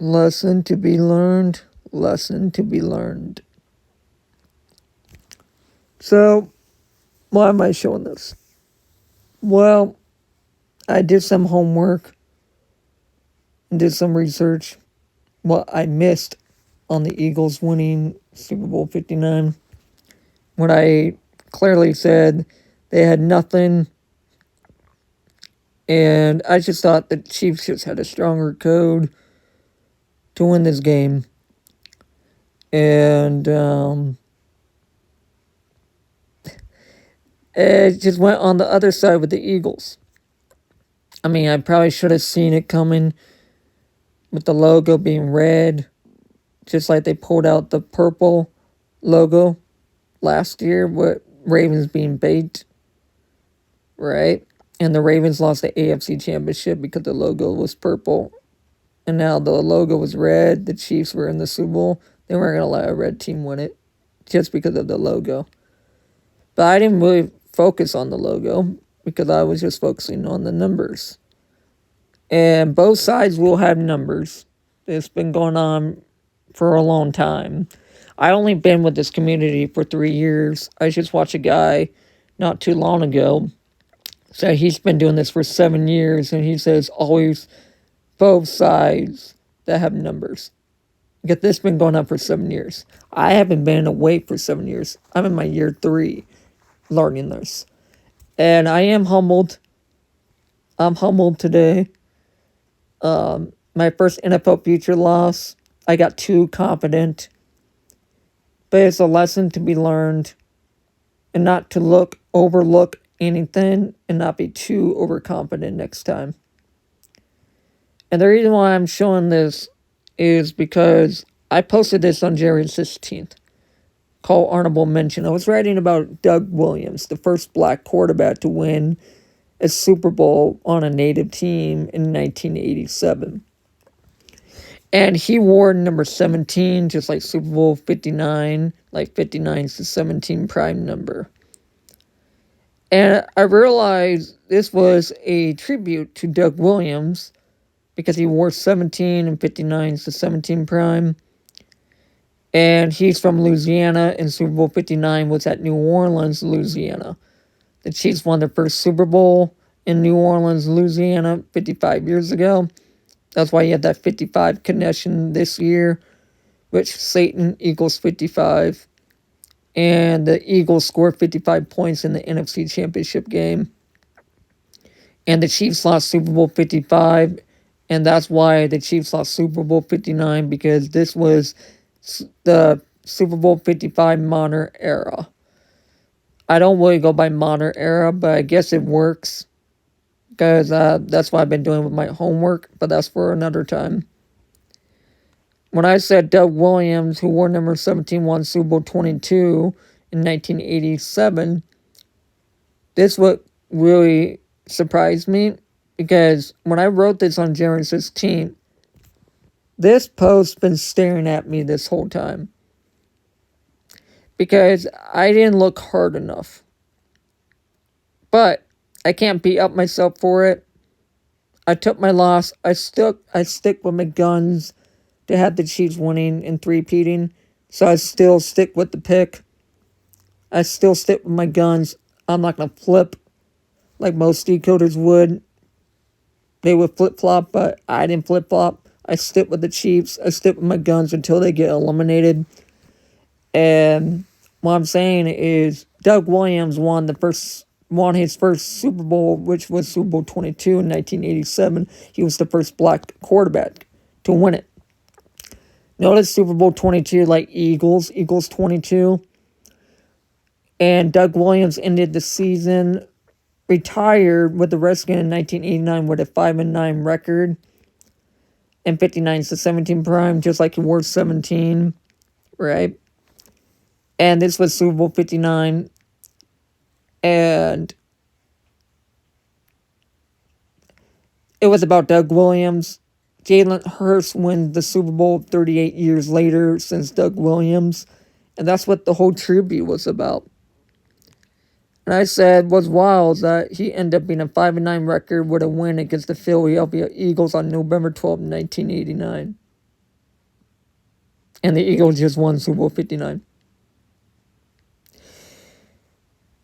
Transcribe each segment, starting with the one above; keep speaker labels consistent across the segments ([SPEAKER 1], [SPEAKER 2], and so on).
[SPEAKER 1] Lesson to be learned. Lesson to be learned. So, why am I showing this? Well, I did some homework and did some research. What I missed on the Eagles winning Super Bowl 59. When I clearly said they had nothing, and I just thought the Chiefs just had a stronger code to win this game. And it just went on the other side with the Eagles. I mean, I probably should have seen it coming with the logo being red, just like they pulled out the purple logo last year with Ravens being baked, right? And the Ravens lost the AFC Championship because the logo was purple. And now the logo was red. The Chiefs were in the Super Bowl. They weren't going to let a red team win it just because of the logo. But I didn't really focus on the logo because I was just focusing on the numbers. And both sides will have numbers. It's been going on for a long time. I only been with this community for 3 years. I just watched a guy not too long ago say he's been doing this for 7 years, and he says always both sides that have numbers. Get this been going on for 7 years. I haven't been awake for 7 years. I'm in my year 3 learning this. And I am humbled. I'm humbled today. My first NFL future loss, I got too confident. But it's a lesson to be learned and not to overlook anything and not be too overconfident next time. And the reason why I'm showing this is because I posted this on January 16th. Call honorable mention. I was writing about Doug Williams, the first black quarterback to win a Super Bowl on a native team in 1987. And he wore number 17, just like Super Bowl 59, like 59 is the 17 prime number. And I realized this was a tribute to Doug Williams because he wore 17 and 59 is the 17 prime. And he's from Louisiana, and Super Bowl 59 was at New Orleans, Louisiana. The Chiefs won their first Super Bowl in New Orleans, Louisiana, 55 years ago. That's why you have that 55 connection this year, which Satan equals 55. And the Eagles scored 55 points in the NFC Championship game. And the Chiefs lost Super Bowl 55. And that's why the Chiefs lost Super Bowl 59, because this was the Super Bowl 55 modern era. I don't really go by modern era, but I guess it works. Because that's what I've been doing with my homework, but that's for another time. When I said Doug Williams, who wore number 17, won Super Bowl 22 in 1987, this what really surprised me, because when I wrote this on January 16th, this post's been staring at me this whole time. Because I didn't look hard enough. But I can't beat up myself for it. I took my loss. I stick with my guns to have the Chiefs winning and three-peating. So I still stick with the pick. I still stick with my guns. I'm not going to flip like most decoders would. They would flip-flop, but I didn't flip-flop. I stick with the Chiefs. I stick with my guns until they get eliminated. And what I'm saying is Doug Williams won his first Super Bowl, which was Super Bowl 22 in 1987. He was the first black quarterback to win it. Notice Super Bowl 22 like Eagles 22. And Doug Williams ended the season retired with the Redskins in 1989 with a 5-9 record. And 59 is the 17 prime, just like he wore 17, right? And this was Super Bowl 59. And it was about Doug Williams. Jalen Hurts wins the Super Bowl 38 years later since Doug Williams. And that's what the whole tribute was about. And I said what's wild is that he ended up being a 5-9 record with a win against the Philadelphia Eagles on November 12, 1989. And the Eagles just won Super Bowl 59.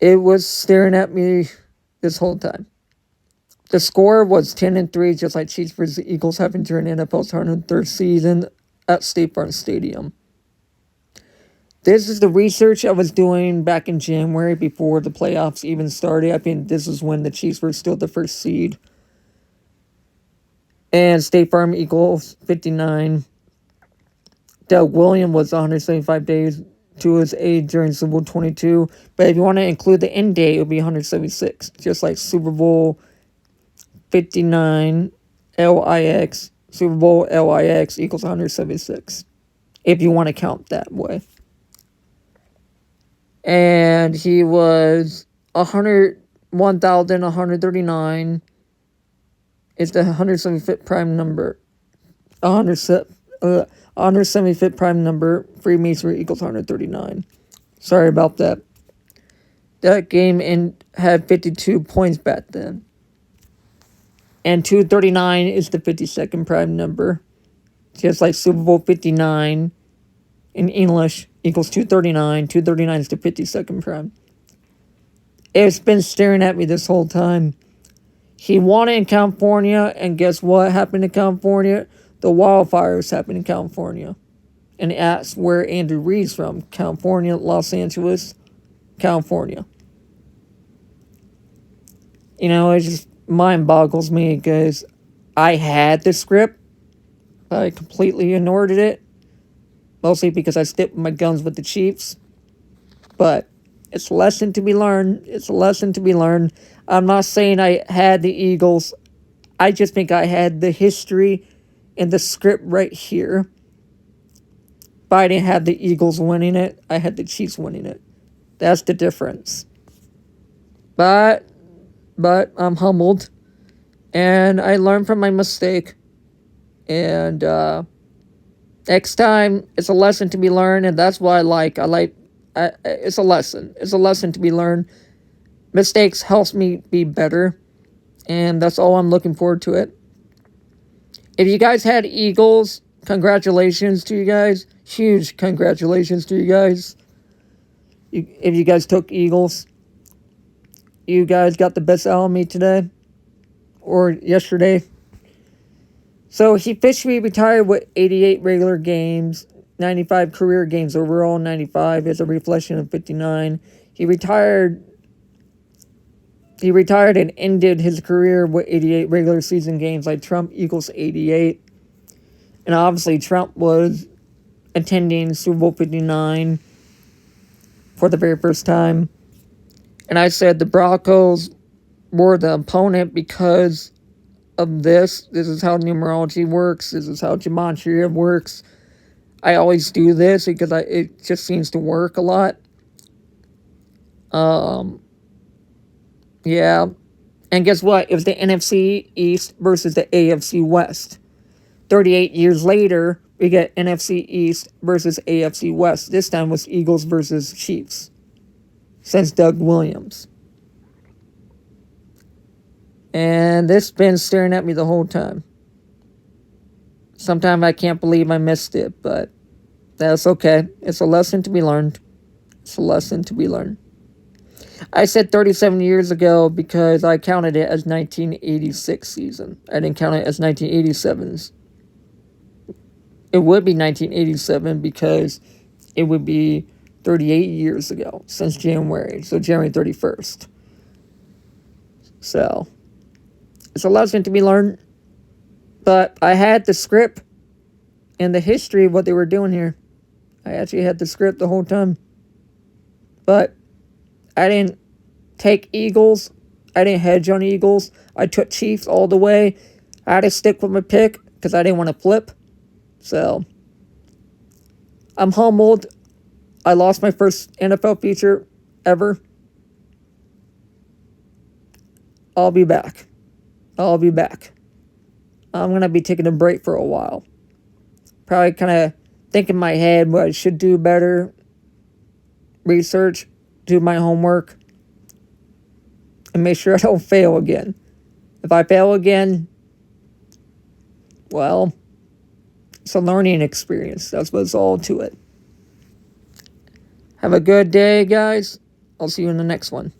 [SPEAKER 1] It was staring at me this whole time. The score was 10-3, just like Chiefs versus the Eagles happened during NFL's 103rd season at State Farm Stadium. This is the research I was doing back in January before the playoffs even started. I think this is when the Chiefs were still the first seed. And State Farm Eagles 59. Doug Williams was 175 days to his age during Super Bowl 22. But if you want to include the end date, it would be 176. Just like Super Bowl 59 LIX. Super Bowl LIX equals 176. If you want to count that way. And he was 101,139 is the 175th prime number. 175th prime number. Free masonry equals 139. Sorry about that. That game had 52 points back then. And 239 is the 52nd prime number. Just like Super Bowl 59 in English equals 239. 239 is the 52nd prime. It's been staring at me this whole time. He won it in California, and guess what happened in California? The wildfires happened in California. And that's where Andrew Reid's from. California, Los Angeles, California. You know, it just mind boggles me because I had the script. I completely ignored it. Mostly because I stick my guns with the Chiefs. But it's a lesson to be learned. It's a lesson to be learned. I'm not saying I had the Eagles. I just think I had the history and the script right here. But I didn't have the Eagles winning it. I had the Chiefs winning it. That's the difference. But I'm humbled. And I learned from my mistake. And next time, it's a lesson to be learned. And that's why it's a lesson. It's a lesson to be learned. Mistakes helps me be better. And that's all I'm looking forward to it. If you guys had Eagles, congratulations to you guys. Huge congratulations to you guys. If you guys took Eagles, you guys got the best out of me today. Or yesterday. So he officially retired with 88 regular games. 95 career games overall. 95 is a reflection of 59. He retired and ended his career with 88 regular season games like Trump equals 88. And obviously Trump was attending Super Bowl 59 for the very first time. And I said the Broncos were the opponent because of this. This is how numerology works. This is how gematria works. I always do this because it just seems to work a lot. Yeah. And guess what? It was the NFC East versus the AFC West. 38 years later, we get NFC East versus AFC West. This time was Eagles versus Chiefs. Since Doug Williams. And this has been staring at me the whole time. Sometimes I can't believe I missed it, but that's okay. It's a lesson to be learned. It's a lesson to be learned. I said 37 years ago because I counted it as 1986 season. I didn't count it as 1987's. It would be 1987 because it would be 38 years ago since January. So January 31st. So it's a lesson to be learned. But I had the script and the history of what they were doing here. I actually had the script the whole time. But I didn't take Eagles. I didn't hedge on Eagles. I took Chiefs all the way. I had to stick with my pick because I didn't want to flip. So I'm humbled. I lost my first NFL feature ever. I'll be back. I'm going to be taking a break for a while. Probably kind of think in my head what I should do better. Research. Do my homework. And make sure I don't fail again. If I fail again, well, It's a learning experience. That's what's all to it. Have a good day, guys. I'll see you in the next one.